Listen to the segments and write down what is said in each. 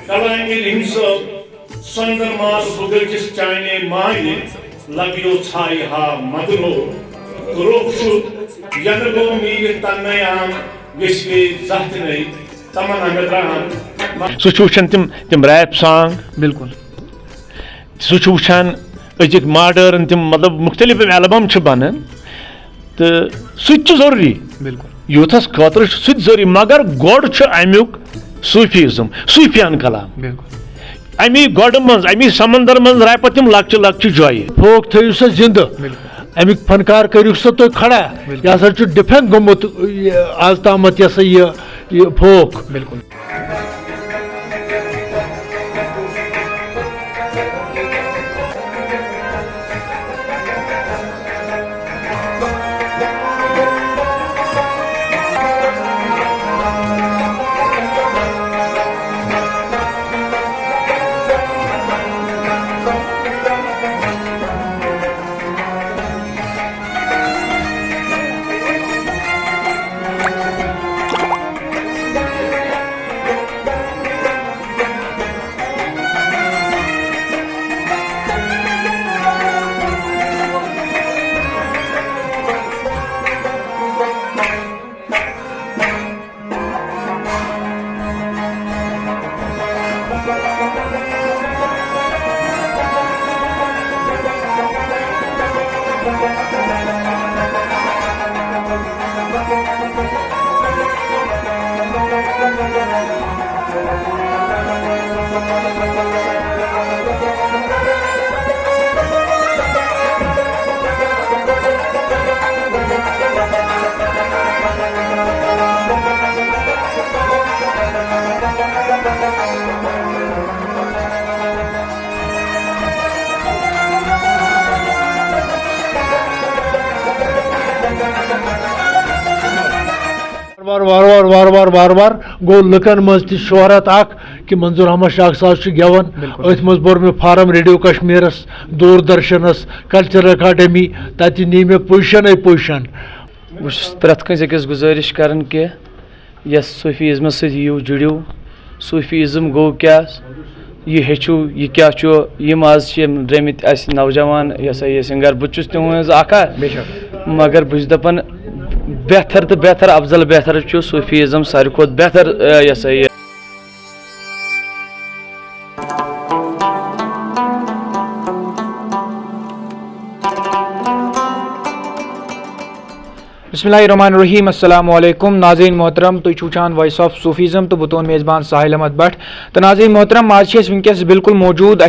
कलाएंगे हिंसो संदर मास बुगर किस चाइने माये लबियो छाई हा मधुरो रोक्षु यनगो मीर तन्नयाम विश्वे जातने तमन्ना मेद्राम सुचुशन तिम रैप सॉन्ग बिल्कुल सुचुशन अजिक मॉडर्न तिम मतलब मुख्तलिफ एल्बम छ बनन तो सह जरूरी बिल्कुल यूथस खतर सह जरूरी मगर गोड छ अमुक सूफीज़म सूफियान कलाम बिल्कुल अमी गोड मज अमी समंदर मज रैप तिम लक्च लक्च जॉय फोक थयु स जिंद अमिक फनकार करियो स तो खड़ा या सर छु डिफेक्ट गमत आज तामत या स ये फोक बिल्कुल वार वार गो लुकन मज शोहरत कि मंजूर अहमद शाह साहब गेवन अथ मज बोर मे फार्म रेडियो कश्मीरस दूरदर्शनस कल्चर अकाडमी तत नी मे पोजिशन प्रत कंस गुजारिश कर कि यस सूफीज़म सू जुड़ियो सूफीज़म गो क्या यह हेचु यह क्या यम आज द्रमित नौजवान यह सिंगर बहुत तुज मगर बहुत दपान बेहतर तो बेहतर अफजल बेहतर सूफीज़म सारी खुद बेहतर यह बिस्मिल्लाहिर्रहमानिर्रहीम अस्सलाम वालेकुम नाज़रीन मोहतरम तुम वुचान वॉइस ऑफ सूफीज़म तो बतौन मेज़बान साहिल अहमद भट्ट तो नाज़रीन मोहतरम आज वनकस बिल्कुल मौजूद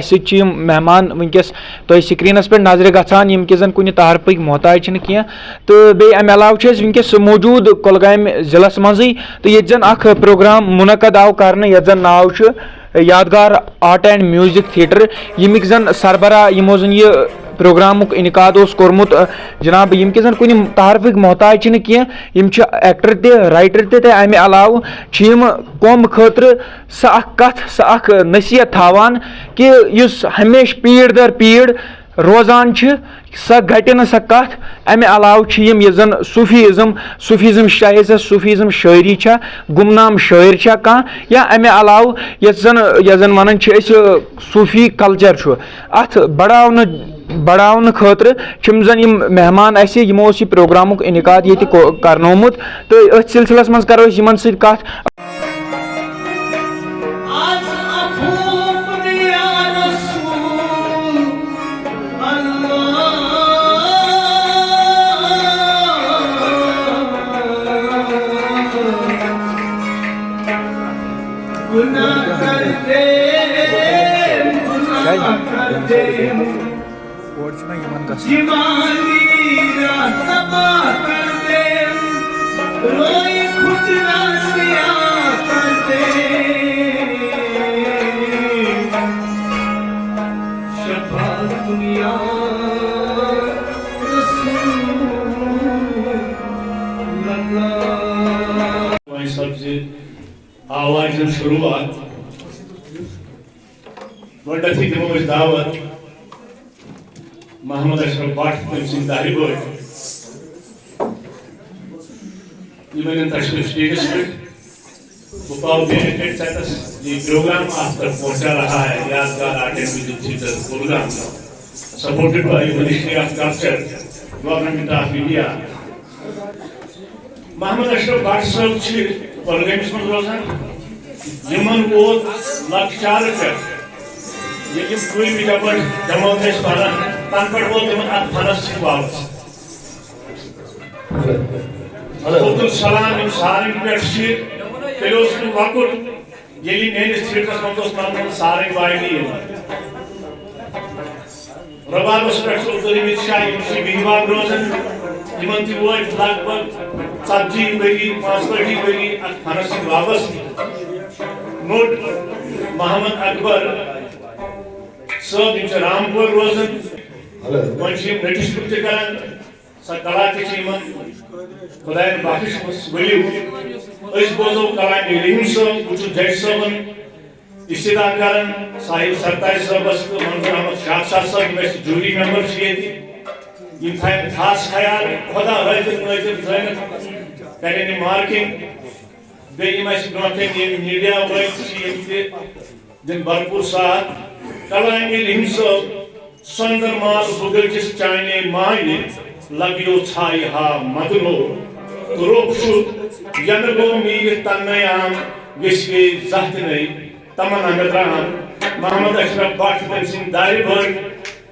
मेहमान वनकस तो स्क्रीनस पे नजर गसान यम कि कुन तारफक मोहताज कह तो बे अमे अलाव वनकस मौजूद कुलगाम ज़िलस मज़ी तो ये जन प्रोग्राम मुनक़द आव कर जन नाव यादगार आर्ट एंड म्यूजिक थिएटर यमिक जन सरबरा यमो जन यह प्रोग्रामुक इनकाद कोर्मुत जनाब यम कि कुन तारफक मोहताज कह यम एक्टर ते राइटर ते अमे अलाव कौम खतर स नसीहत थावान कि हमेश पीढ़ दर पीढ़ रोजान स घटे न स कथ अमे अलाव यह जन सूफीज़म चाहे सह सूफीज़म शायरी गुमनाम शायर कह या अमे अलाव यह जन वन सूफी कल्चर अत बढ़ावन खतर जन यम मेहमान यमो यह प्रोग्रामुक इनकाद ये करनोमुत तो अथ सिलसिलस मज करो यमन सत कथ आवाज शुरुआत गोडथी दिमो दावत मोहम्मद اشرف बाट तम दाही बोल यमन तशरीफ स्टेज पे ये प्रोग्राम आप तक पहुंचा रहा है Yadgar art and music theatre Kulgam supported by ministry of culture government of India Mohammad Ashraf Bhat sahab छी कुलगामिस में रोजान यमन वो लक्षार पे ये कोई भी जब जमात है पाला तन पर वो यमन आप फनस वापस अब्दुल सलाम इन सारे पे छी तेलोस में वाकुर येली मेरे थिएटर संतोष नाम सारे वाइडी रबाब स्पेक्स उतरी में शाही इसी विवाद रोजन इमंती वो लगभग 40 बरी 50 बरी फनस वापस नोट मोहम्मद अकबर सब इन रामपुर रोजन वंशी ब्रिटिश कुत्ते करन सकला के चीमन खुदायन बाकिश वली इस बोलो कलाइन रिंग्स कुछ जज सबन इस्तेदा करन साहिब सरताई सबस मंजूर अहमद शाह साहब में जूरी मेंबर छिए इन फाइन खास ख्याल खुदा रहित करें मार्किंग बेई में ब्रोटे ये मीडिया वाइस छिए दिन भरपूर साथ कलाइन रिंग्स सुंदर माल बुगल किस चाइने माई लगियो छाई हा मदनो तुरोक्षु यनगो मीर तन्नयाम विश्वे ज़ाहतने तमन्ना मित्राम मोहम्मद अशरफ बाट सिंह दारिबर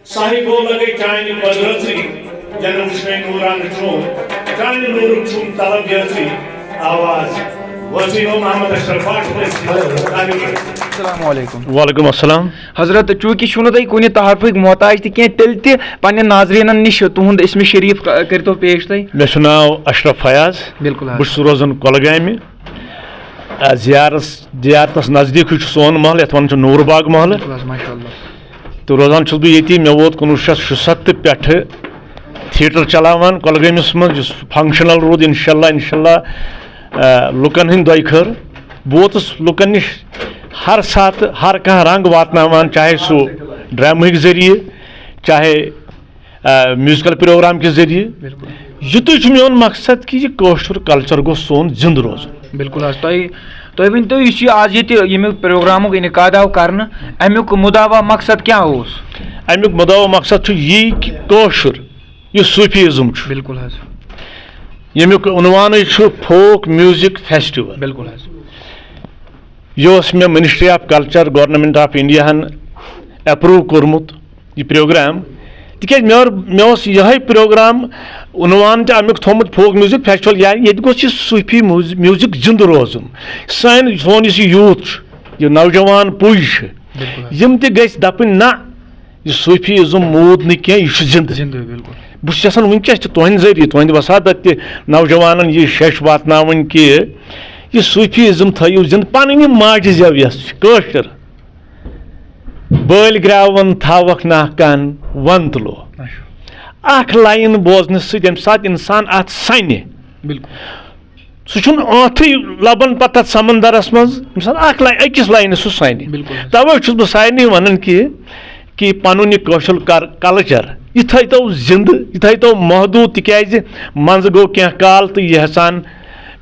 साहिबो लगे चाइनी पदरसी जनमुश्मे नूरान चूम चाइनी नूर चूम तलब यसी आवाज वसीनो मोहम्मद अशरफ बाट सिंह दारिबर अस्सलामु अलैकुम वालेकुम अस्सलाम हजरत चूंकि छुन तुम कुन तहफ़ुक मोहताज तेल पे नाजरीन नश तुंद इसम शरीफ करो पेश तुम मे नाव अशरफ फयाज बिल्कुल बस रोजान कुलगाम जियारतस नज़दीक सोन महल ये वन नूरबाग महल माशाल्लाह तो रोजान बह ये मे वोत 1967 पे थिएटर चलावान कुलगामिस मज फंक्शनल रूद इंशाल्लाह लुकन हंद दय खर बह वोतस लुकन नश हर साथ हर कह रंग वातनावान चाहे सो ड्रामिक जरिए चाहे म्यूजिकल प्रोग्राम के जरिए युतु मेन मकसद कि कशुर कल्चर गो सोन जिंद रोज बिल्कुल तुम वन तो आज ये प्रोग्राम इनकाद आव कर अमुक मुदावा मकसद क्या अमुक मुदावा मकसद यी कि कशुर यह सूफीज़म बिल्कुल यमुक उनवान फोक म्यूजिक फेस्टिवल बिल्कुल यह मे ministry of culture government of India approve कोर्मुत यह प्रोग्राम तिक मे यह प्रोग्राम उनवान अमुक थोमुत फोक म्यूजिक फेस्टिवल यानी ये गोस सूफी म्यूजिक जिंद रोजन सोन यूथ यह नौजवान पुज यम दपन ना यह सूफीज़म मूद न कह जिंद बहुत वनकस तुहद जरिए तुहद वसादत नौजवान यह शश वातन कि यह सूफीज़म थो जिंद पन माज जव यशर बल ग्रावन थावक नाकान वन तुलो अख लाइन बोजन सात इंसान अत सन सह लबन पत समंदरस मज अकिस लाइन सह सन तवे बह सारे वन कि पन यह कल्चर यह थो जिंद यह थो महदूद तिक मज गो क्या काल तो यह हसान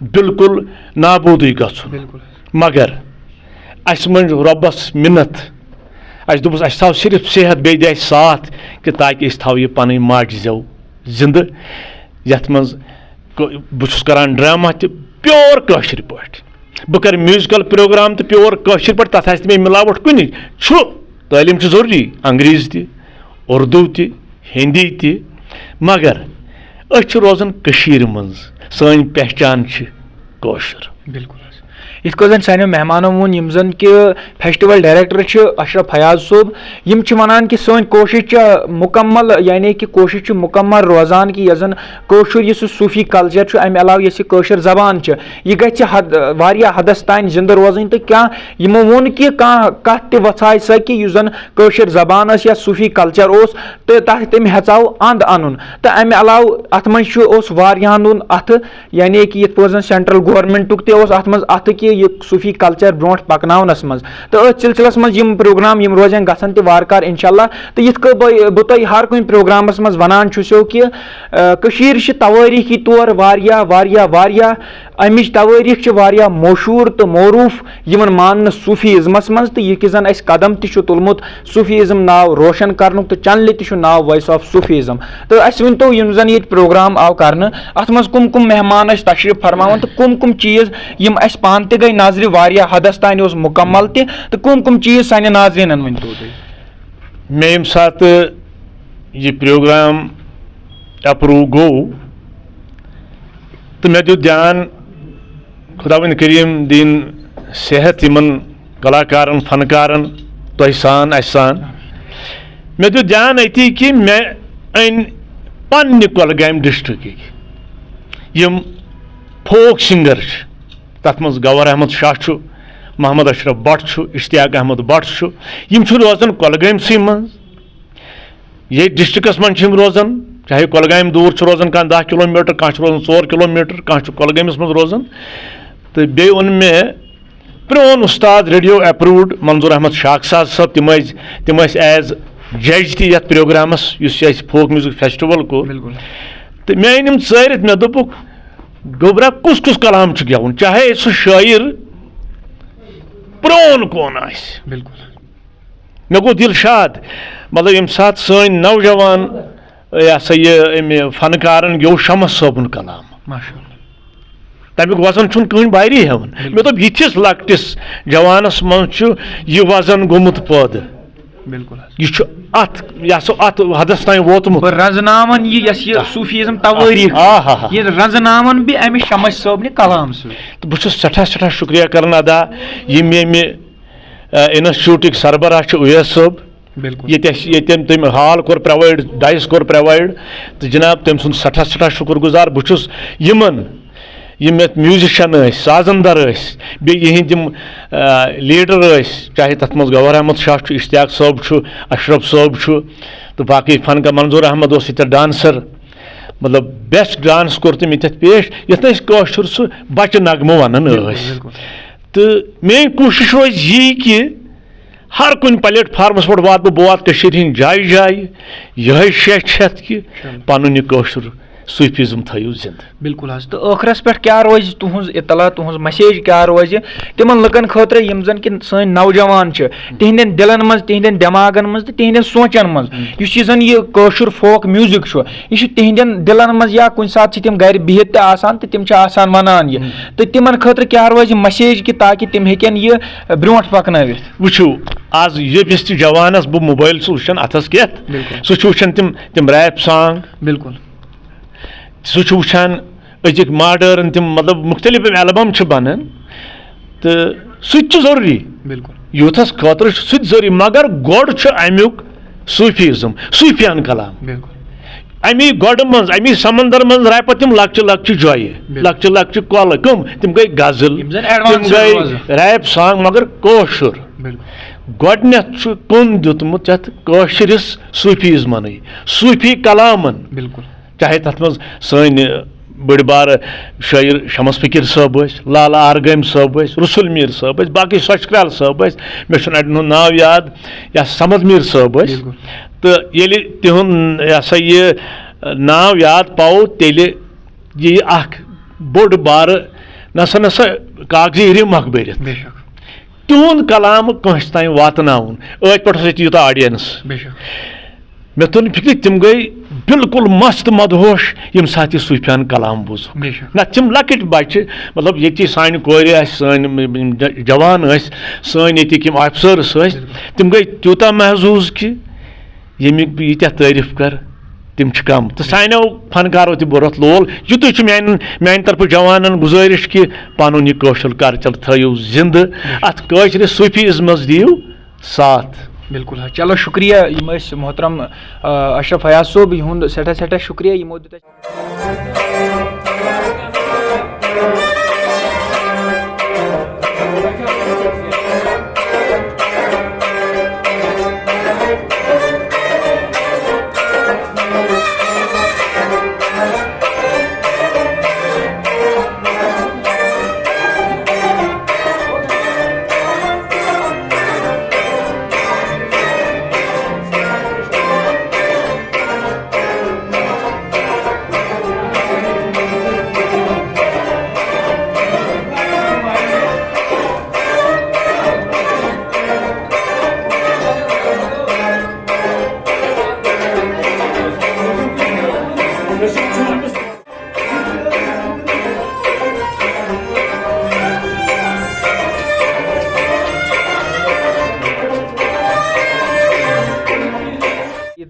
बिल्कुल नाबूद गन मगर अस मन रबस मिन्नत अस दोपस अस थो सिर्फ सेहत बे दे साथ कि ताकि अस थो यह पन माज जव जिंद यथ मज बहुत करान ड्रामा त प्योर कशर पे बह कर म्यूजिकल प्रोग्राम तो प्योर कशर पे तथ मे मिलावट कुन तालीम जरूरी अंग्रेजी ति उर्दू ति हिंदी ति मगर अस रोजान कशीर मज सन पहचान कशर बिल्कुल इत सानो मेहमानों वोन यम जन कि फेस्टिवल डायरेक्टर अशरफ फयाज सोब यम वनान कि सन कोशिश मुकम्मल यानी कि कोशिश मुकम्मल रोजान कि यह जन कशुर यह सूफी कल्चर अमे अलाव यह कशर जबान यह गि हदस तान जिंद रोजन तो क्या यमो वोन कि कत वथाय सा कि यह जन कशर जबान या सूफी कल्चर तो तम हेचाव अंद अन तो अमे अलाव अत मज अत यानी कि ये सेंट्रल गवर्नमेंट अत मज अत कि ये सूफी कल्चर ब्रोट पकनावनस मज तो अथ सिलसिलस मज यम प्रोग्राम यम रोजन गसन ते वारकार इंशाल्लाह तो यिथ बह तुह हर कुछ प्रोग्रामस मज वनान छुसो कि कशीर छ तवारीखी तौर वारिया वारिया वारिया अमिच तवारीख छ वारिया मशहूर तो मौरूफ यमन मान सूफीज़मस मज तो यह जन अस कदम तु तुलमुत सूफीज़म नाव रोशन करनुक तो चैनल तु नाव वॉइस ऑफ सूफीज़म तो अस वनतो यम जन ये प्रोग्राम आव कर अत मज कुम कुम मेहमान तशरीफ फरमावन तो कुम चीज़ यम अस पान ते गई नाजर वारिया हदस तान मुकम्मल ते तो कुम चीज़ साने नाजरीन वनतो मे यम सात ये प्रोग्राम अप्रूव गो तो मे दित ध्यान खुदावन करीम दिन सेहत यमन कलाकारन फनकारन तोह सान अस सान मे दित ध्यान अति कि मे अन पन्ने कुलगाम डिस्ट्रिक्ट यम फोक सिंगर तथ मज गवर अहमद शाह मोहम्मद अशरफ भट्ट इश्तियाक अहमद भट्ट यम रोजान कुलगामसी मज ये डिस्ट्रिक्स मज रोजान चाहे कुलगाम दूर रोजान कह 10 किलोमीटर कह रोजान 4 किलोमीटर कह कुलगामस मज रोजान तो बे ओन मे प्रोन उस्ताद रेडियो अप्रूव्ड मंजूर अहमद शाख साहब तिम एज जज ती यथ प्रोग्रामस फोक म्यूजिक फेस्टिवल को तो मे अनिम चरित मे दोपुक गोबरा कुस कुस कलाम गेवन चाहे सह शायर प्रोन कौन बिल्कुल मे गो दिल शाद मतलब यम सात सन नौजवान यह सा ये फनकारन गो शमस सोबन कलाम माशाला तमिक वजन छुन कहीं बारी हेवन मे दोप यिथिस लकटिस जवानस मज यह वजन गोमुत पद बिल्कुल यह अत हदस तान वोतमुत रजनावन यह सूफीज़म तवारीख ये रजनावन भी अमि शमस सोबन कलाम तो बहुत सठा शुक्रिया करन अदा यम ये इंस्टीट्यूट सरबराह उवैस सोब ये तम हाल कोर प्रोवाइड डाइस कोर प्रोवाइड तो जनाब तम सुन सठा शुक्र गुजार बहुत यमन यम म्यूजिशियन साजंदर बे यम लीडर चाहे तथ मज गवर अहमद शाह इश्तियाक सोब अशरफ सोब तो बाकी फन का मंजूर अहमद ये डांसर मतलब बेस्ट डांस कोर तम ये पेश यशुर सह बच्चे नगमो वन तो मेरी कोशिश रोज यी कि हर कुन प्लेटफार्मस पे वात बह वात हंद जाय जाय यह शेत कि पन यह सूफीज़म थो जिंद बिल्कुल तो ٲखरस पे क्या रोज तुहज इतला तुहज मैसेज क्या रोज तिमन लुकन खतर यम जन कि सन नौजवान तिहंदन दिलन मज तिहंदन दिमागन मज तो तिहंदन सोचन मज यह जन यह कशुर फोक म्यूजिक यह तिहंदन दिलन मज या कुछ सात तिम घर बिहित तो तिम वनान यह तो तिमन खतर क्या रोज मैसेज कि ताकि तिम हेकन यह ब्रोट पकनवित वुचु आज यमिस तह जवानस बह मोबाइल वुचान अथस केत सह वुचान तिम रैप सॉन्ग बिल्कुल सह वुचान अजिक मॉडर्न तिम मतलब मुख्तलिफ एल्बम बनान तो सह जरूरी बिल्कुल यूथस खतर सह जरूरी मगर गोड अमुक सूफीज़म सूफियान कलाम बिल्कुल अमी गोड मज अमी समंदर मज रैप तिम लक्चि जॉय लक्चि कल कम तिम गई गजल तिम गई रैप सॉन्ग मगर कौशुर गोडनेथ कुन दितमुत यथ कौशरिस सूफीज़मन सूफी कलामन बिल्कुल चाहे तथ मज सन बड़ बार शायर शमस फकीर साहब लाला आरगम साहब रसुल मीर साहब बाकी सचक्राल साहब मे अड़न हूँ नाव याद या समद मीर साहब तो ये तिहुंद यह सा ये नाव याद पाओ तेल ये बोड़ बार नसा कागजी रिमक भर तिहुंद कलाम कंस तान वातनाउन अत पे यूत ऑडियंस मे तुन फिक्र तिम गई बिल्कुल मस्त मदहोश यम साथ सूफियान कलाम बोज ना तिम लकट बच्चे मतलब ये सान कोर सन जवान सन ये ऑफिसर्स तिम गई तूता महजूज कि यमिक यीत्या तारीफ कर तिम कम तो सानो फनकारो तह बुरत लोल युत मान तरफ जवान गुजारिश कि पन यह कौशल कल्चर थो जिंद अत कशर सूफीज़मस दियो साथ बिल्कुल चलो शुक्रिया मोहतरम अशरफ फयाज सोब युंद सठा शुक्रिया यमो दित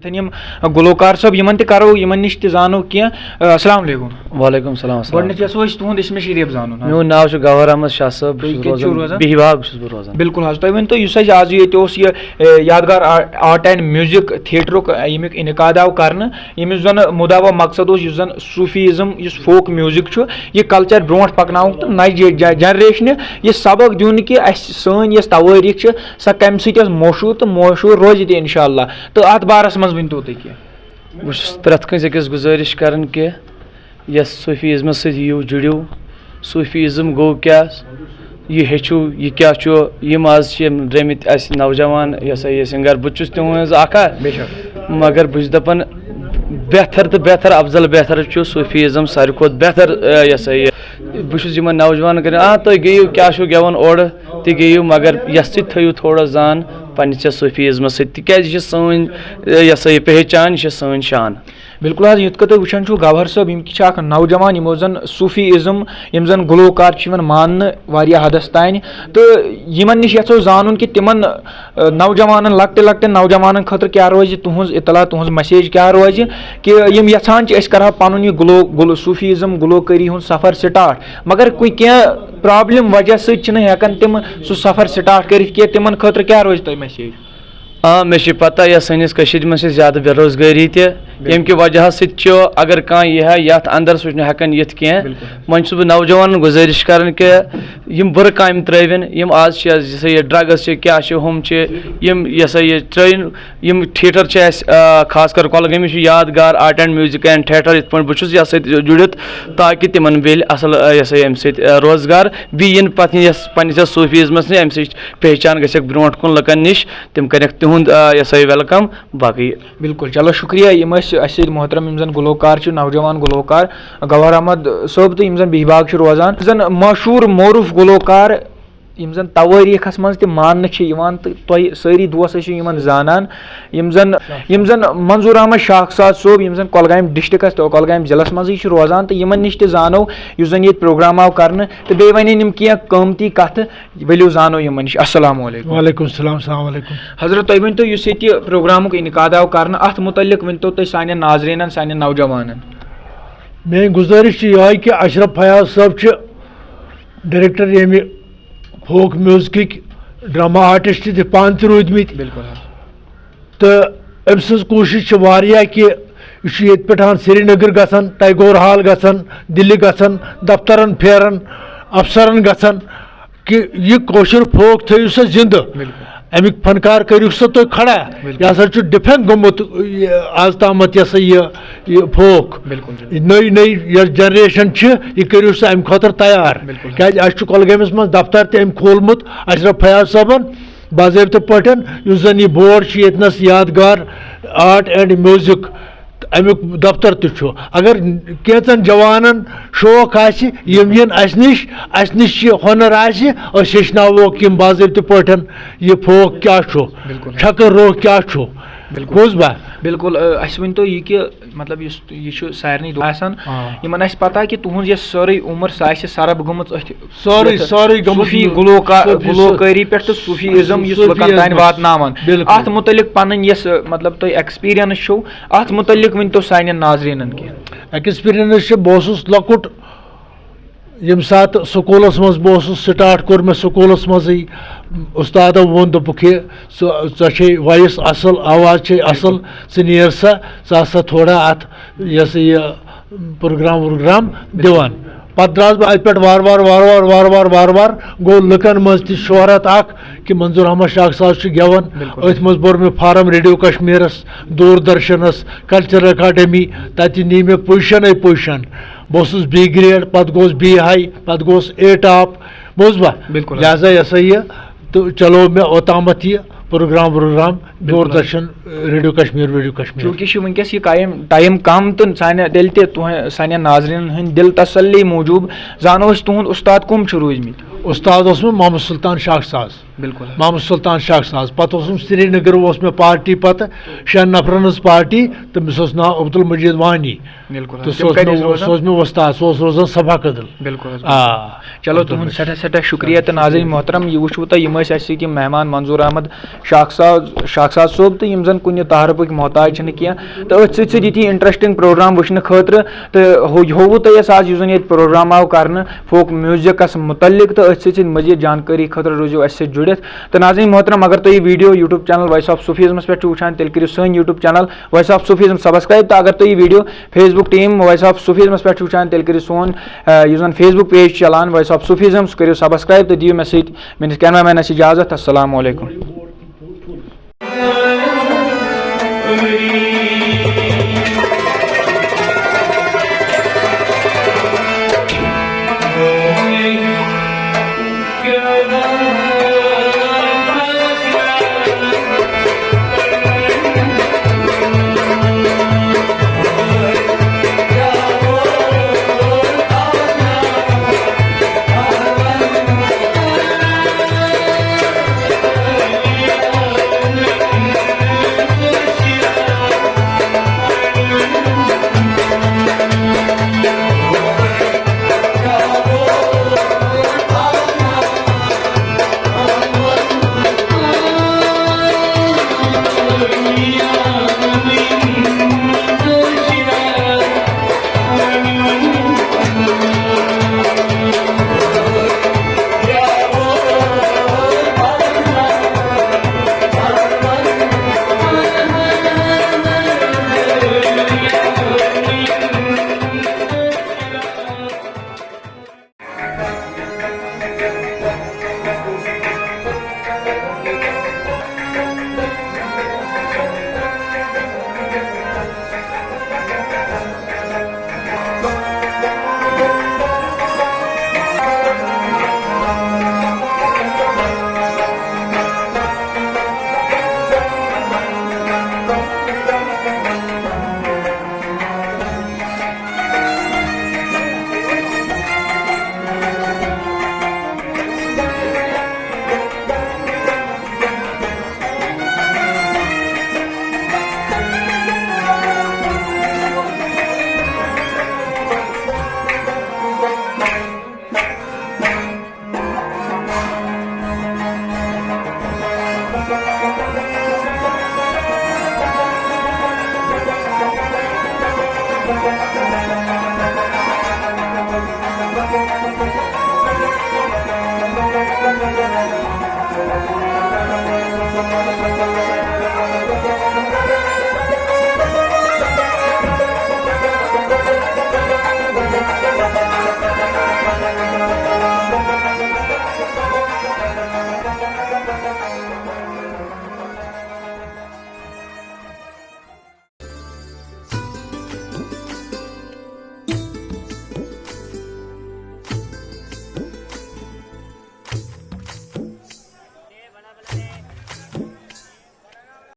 ییٚتٮ۪ن یِم گُلوکار صٲب یِمن تہِ کرو یِمن نِش تہِ زانو کینٛہہ السلام علیکم. وعلیکم السلام. گۄڈٕنیتھ یژھو أسۍ تُہُنٛد اسمِ شریٖف زانُن. میون ناو چھُ گوہر احمد شاہ صٲب. بِہی باغ چھُس بہٕ روزان. بِلکُل حظ. تُہۍ ؤنۍتو یُس اَسہِ آز ییٚتہِ اوس یہِ یادگار آرٹ اینڈ میوٗزک تھیٹرُک ییٚمیُک انعقاد آو کرنہٕ ییٚمیُک زن مُدا و مقصد اوس یُس زن صوٗفیزم یُس فوک میوٗزک چھُ یہِ کلچر برونٛٹھ پکناوُن تہٕ نَیہِ جنریشنہِ یہِ سبق دیُن کہِ اَسہِ سٲنۍ یۄس توٲریٖخ چھِ سۄ کمہِ سۭتۍ ٲس مشہوٗر تہٕ مشہوٗر روزِ تہِ انشاء اللہ تہٕ اتھ بارس منٛز ؤنۍتو تُہۍ کینٛہہ. بہٕ چھُس پرٛٮ۪تھ کٲنٛسہِ أکِس گُزٲرِش کران کہِ یۄس صوٗفیزمس سۭتۍ یِیِو جُڑِو. صوٗفیزم گوٚو کیٛاہ یہِ ہیٚچھِو یہِ کیٛاہ چھُ. یِم آز چھِ یِم درٛٲمٕتۍ اَسہِ نوجوان یہِ ہسا یہِ سِنگر بہٕ تہِ چھُس تِہُنٛز اکھ مگر بہٕ چھُس دپان بہتر تہٕ بہتر افضل بہتر چھُ صوٗفیزم ساروی کھۄتہٕ بہتر یہِ ہسا یہِ. بہٕ چھُس یِمن نوجوانن کران تُہۍ گٔیِو کیٛاہ چھُو گٮ۪وان اورٕ تہِ گٔیِو مگر یَتھ سۭتۍ تھٲیِو تھوڑا زان پننِس یَتھ صوٗفیزمس سۭتۍ تِکیٛازِ یہِ چھِ سٲنۍ یہِ ہسا یہِ پہچان یہِ چھِ سٲنۍ شان. بِلکُل حظ. یِتھ کٔنۍ تُہۍ وٕچھان چھُو گوہر صٲب یِم چھِ اکھ نوجوان یِمو زن صوٗفیزم یِم زن گُلوکار چھِ یِوان ماننہٕ واریاہ حدس تانۍ تہٕ یِمن نِش یژھو زانُن کہِ تِمن نوجوانن لۄکٹٮ۪ن لۄکٹٮ۪ن نوجوانن خٲطرٕ کیٛاہ روزِ تُہنٛز اطلاع تُہنٛز مسیج کیٛاہ روزِ کہِ یِم یژھان چھِ أسۍ کرہو پنُن یہِ صوٗفیزم گُلوکٲری ہُنٛد سفر سٹاٹ مگر کینٛہہ پرابلم وجہ سۭتۍ چھِنہٕ ہٮ۪کان تِم سُہ سفر سٹاٹ کٔرِتھ کینٛہہ تِمن خٲطرٕ کیٛاہ روزِ تۄہہِ مسیج. مےٚ چھِ پتہ یۄس سٲنِس کٔشیٖرِ منٛز چھِ زیادٕ بے روزگٲری تہِ ییٚمہِ کہِ وجہ سۭتۍ چھُ اگر کانٛہہ یی ہا یتھ انٛدر سُہ چھُنہٕ ہٮ۪کان یِتھ کینٛہہ. وۄنۍ چھُس بہٕ نوجوانن گُزٲرِش کران کہِ یِم بُرٕ کامہِ ترٛٲوِن یِم آز چھِ یہِ ہسا یہِ ڈرگٕز چھِ کیٛاہ چھِ ہُم چھِ یِم یہِ ہسا یہِ ترٛٲوِن یِم تھیٹر چھِ اَسہِ خاص کر کۄلگٲمِس چھُ یادگار art and music and theatre یِتھ پٲٹھۍ بہٕ چھُس یتھ سۭتۍ جُڑِتھ تاکہِ تِمن میلہِ اصل یہِ ہسا یہِ امہِ سۭتۍ روزگار بیٚیہِ یِن پتہٕ یۄس پننِس یتھ صوٗفیزمس نِش امہِ سۭتۍ پہچان گژھٮ۪کھ برونٛٹھ کُن لُکن نِش تِم کرٮ۪کھ تِہُنٛد یہِ ہسا یہِ ویلکم باقٕے. بِلکُل چلو شُکریہ. یِم ٲسۍ اَسہِ سۭتۍ محترم یِم زن گُلوکار چھِ نوجوان گُلوکار گوہر احمد صٲب تہٕ یِم زن بِہی باغ چھِ روزان زن مشہوٗر معروٗف گُلوکار یِم زن توٲریٖخس منٛز تہِ ماننہٕ چھِ یِوان تہٕ تۄہہِ سٲری دوس ٲسِو یِمن زانان یِم زن منظوٗر احمد شاہ صٲب یِم زن کۄلگامہِ ڈسٹرکس تہٕ کۄلگامہِ ضلعس منٛزٕے چھِ روزان تہٕ یِمن نِش تہِ زانو یُس زن ییٚتہِ پروگرام آو کرنہٕ تہٕ بیٚیہِ ونن یِم کینٛہہ قۭمتی کتھٕ ؤلِو زانو یِمن نِش. السلام علیکم. وعلیکم السلام. السلام علیکم. حضرت تُہۍ ؤنۍتو یُس ییٚتہِ پروگرامُک انعقاد آو کرنہٕ اتھ مُتعلق ؤنۍتو تُہۍ سانٮ۪ن ناظریٖنن سانٮ۪ن نوجوانن. میٲنۍ گُزٲرِش چھِ یِہوٚے کہِ اشرف فیاض صٲب چھِ ڈرکٹر ییٚمہِ فوک میوٗزکٕکۍ ڈرٛاما آرٹِسٹ تہِ پانہٕ تہِ روٗدۍمٕتۍ. بِلکُل. تہٕ أمۍ سٕنٛز کوٗشِش چھِ واریاہ کہِ یہِ چھُ ییٚتہِ پٮ۪ٹھ سرینگر گژھان ٹیگور ہال گژھان دِلہِ گژھان دفترن پھیران افسرن گژھان کہِ یہِ کٲشُر فوک تھٲیِو سا زِندٕ امیُک فنکار کٔرِو سا تُہۍ کھڑا یہِ ہسا چھُ ڈِفینٛڈ گوٚمُت آز تامتھ یہِ ہسا یہِ فوک نٔے نٔے یۄس جنریشن چھِ یہِ کٔرِو سا امہِ خٲطرٕ تیار کیٛازِ اَسہِ چھُ کۄلگٲمِس منٛز دفتر تہِ أمۍ کھوٗلمُت اشرف فیاض صٲبن باضٲبطہٕ پٲٹھۍ یُس زن یہِ بورڈ چھُ ییٚتنس یادگار آرٹ اینڈ میوٗزک امیُک دفتر تہِ چھُ اگر کینٛژن جوانن شوق آسہِ یِم یِن اَسہِ نِش یہِ ہۄنر آسہِ أسۍ ہیٚچھناووکھ یِم باضٲبطہٕ پٲٹھۍ یہِ فوک کیٛاہ چھُ چھکٕر روح کیٛاہ چھُ بوٗز با. بِلکُل. اَسہِ ؤنۍتو یہِ کہِ مطلب یُس یہِ چھُ سارنٕے آسان یِمن آسہِ پتہ کہِ تُہنٛز یۄس سٲرٕے عُمر سۄ آسہِ سرب گٔمٕژ أتھۍ صوٗفی گُلوکٲری پٮ۪ٹھ تہٕ صوٗفیزم یُس لُکن تانۍ واتناوان اتھ مُتعلق پنٕنۍ یۄس مطلب تۄہہِ ایٚکٕسپیٖرینٕس چھو اتھ مُتعلق ؤنۍتو سانٮ۪ن ناظریٖنن کینٛہہ. ایٚکٕسپیٖرینٕس چھِ بہٕ اوسُس لۄکُٹ ییٚمہِ ساتہٕ سکوٗلس منٛز بہٕ اوسُس سٹاٹ کوٚر مےٚ سکوٗلس منٛزٕے اُستادو ووٚن دوٚپُکھ ہے ژےٚ چھے وایِس اصٕل آواز چھے اصٕل ژٕ نیر سا ژٕ ہسا تھوڑا اتھ یہِ ہسا یہِ پروگرام ووگرام دِوان پتہٕ درٛاس بہٕ اتہِ پٮ۪ٹھ وارٕ وارٕ گوٚو لُکن منٛز تہِ شہرت اکھ کہِ منظوٗر احمد شاہ صاحب چھُ گٮ۪وان أتھۍ منٛز بوٚر مےٚ فارم ریڈیو کشمیٖرس دوٗردرشنس کلچرل اکاڈمی تتہِ نی مےٚ پُزِشنٕے پُزِشن بہٕ اوسُس بی گریڈ پتہٕ گوٚوُس بی ہاے پتہٕ گوٚوُس اے ٹاپ بوٗز با لہذا یہِ ہسا یہِ تہٕ چلو مےٚ اوٚتامتھ یہِ پروگرام دوٗردرشن ریڈیو کشمیٖر چوٗنٛکہِ چھُ وٕنکیٚس یہِ ٹایم کم تہٕ تیٚلہِ تہِ سانٮ۪ن ناظریٖنن ہٕنٛدۍ دِل تسلی موٗجوٗب زانو أسۍ تُہُنٛد اُستاد کٕم چھِ روٗدۍمٕتۍ. اُستاد اوس مےٚ محمد سلطان شاہ ساز. बिल्कुल मोहम्मद सुल्तान शाख साज पत श्रीनगर मे पार्टी पत 6 नफरन पार्टी तमिस नाव अब्दुल मजीद वानी बिल्कुल तो सो मे वस्ताद सो रोजान सभा कदल बिल्कुल चलो तुम सठा सठा शुक्रिया तो नाज़रीन मोहतरम यह वो तो यम मेहमान मंजूर अहमद शाखसाद सोब तो यम जन कुन तहरपुक मोहताज क्या तो अथ सती इंटरेस्टिंग प्रोग्राम वुचन खतर तो होवु तुम आज यु ये प्रोग्राम आव कर फोक म्यूजिकस मुतलिक तो अथ मजीद जानकारी खतर रोजो अस जुड़ित तो नाज़रीन मोहतरम अगर तुम video YouTube channel voice of Sufisms पे वुचान तेल करो सन YouTube channel voice of Sufism subscribe तो अगर तुम video Facebook team voice of Sufisms पे वुचान तेल करो सोन फेसबुक पेज चलान वॉइस ऑफ सूफीज़म सह करो सब्सक्राइब तो दियो मे सैन कैमरामैनस इजाजत अस्सलाम वालेकुम।